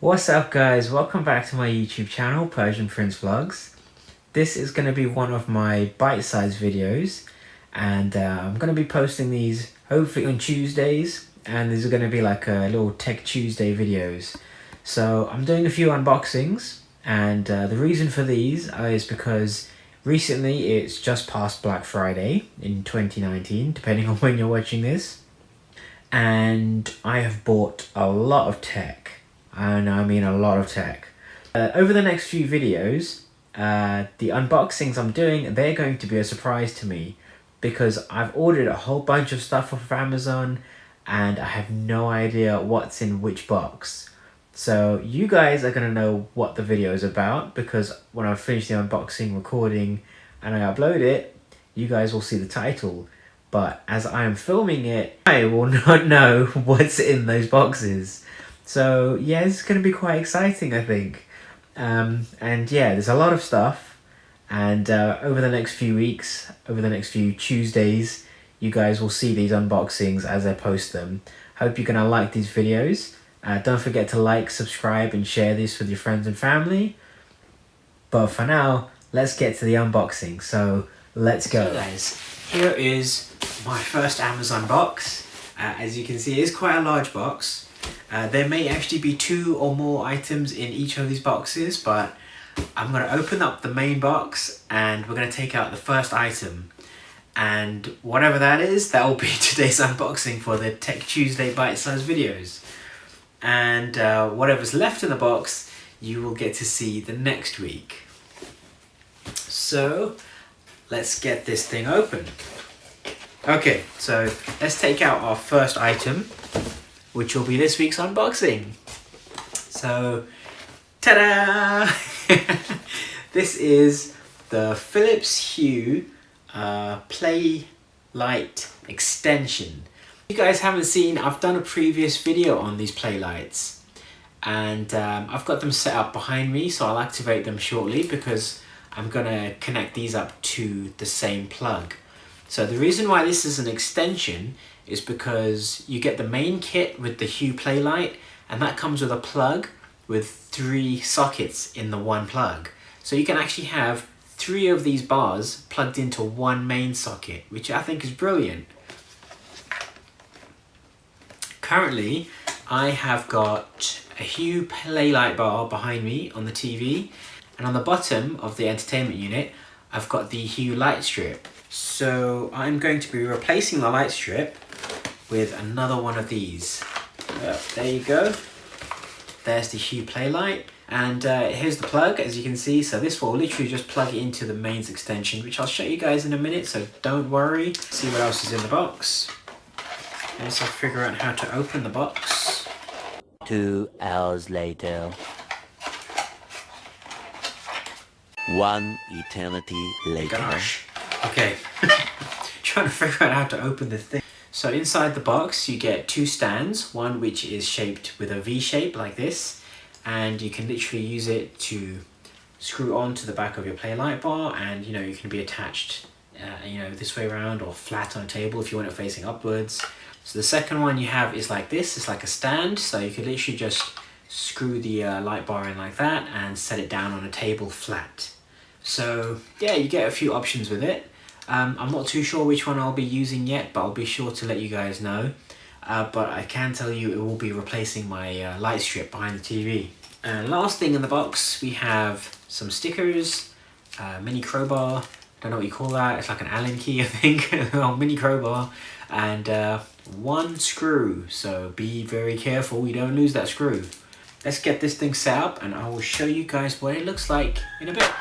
What's up guys, welcome back to my YouTube channel, Persian Prince Vlogs. This is going to be one of my bite-sized videos and I'm going to be posting these hopefully on Tuesdays, and these are going to be like a little Tech Tuesday videos. So I'm doing a few unboxings, and the reason for these is because recently it's just past Black Friday in 2019, depending on when you're watching this, and I have bought a lot of tech. And I mean a lot of tech. Over the next few videos, the unboxings I'm doing, they're going to be a surprise to me because I've ordered a whole bunch of stuff off of Amazon and I have no idea what's in which box. So you guys are going to know what the video is about, because when I finish the unboxing recording and I upload it, you guys will see the title. But as I am filming it, I will not know what's in those boxes. So yeah, it's going to be quite exciting, I think. And yeah, there's a lot of stuff. And over the next few weeks, over the next few Tuesdays, you guys will see these unboxings as I post them. Hope you're going to like these videos. Don't forget to like, subscribe, and share this with your friends and family. But for now, let's get to the unboxing. So let's go. So guys, here is my first Amazon box. As you can see, it's quite a large box. There may actually be 2 or more items in each of these boxes, but I'm going to open up the main box and we're going to take out the first item. And whatever that is, that will be today's unboxing for the Tech Tuesday bite-sized videos. And whatever's left in the box, you will get to see the next week. So let's get this thing open. Okay, so let's take out our first item, which will be this week's unboxing. So, ta-da! This is the Philips HUE Play Light extension. If you guys haven't seen, I've done a previous video on these play lights, and I've got them set up behind me, so I'll activate them shortly because I'm gonna connect these up to the same plug. So the reason why this is an extension is because you get the main kit with the HUE Play Light, and that comes with a plug with 3 sockets in the one plug. So you can actually have 3 of these bars plugged into one main socket, which I think is brilliant. Currently, I have got a HUE Play Light bar behind me on the TV, and on the bottom of the entertainment unit, I've got the HUE light strip. So I'm going to be replacing the light strip with another one of these. There you go. There's the HUE Play Light, and here's the plug, as you can see. So this will literally just plug it into the mains extension, which I'll show you guys in a minute, so don't worry. Let's see what else is in the box. Let's figure out how to open the box. 2 hours later. 1 eternity later. Gosh. Okay. Trying to figure out how to open this thing. So inside the box you get 2 stands, one which is shaped with a V shape like this, and you can literally use it to screw onto the back of your play light bar, and you know, you can be attached this way around or flat on a table if you want it facing upwards. So the second one you have is like this, it's like a stand, so you can literally just screw the light bar in like that and set it down on a table flat. So yeah, you get a few options with it. I'm not too sure which one I'll be using yet, but I'll be sure to let you guys know. But I can tell you it will be replacing my light strip behind the TV. And last thing in the box, we have some stickers, mini crowbar, don't know what you call that, it's like an Allen key I think, or mini crowbar, and 1 screw, so be very careful you don't lose that screw. Let's get this thing set up and I will show you guys what it looks like in a bit.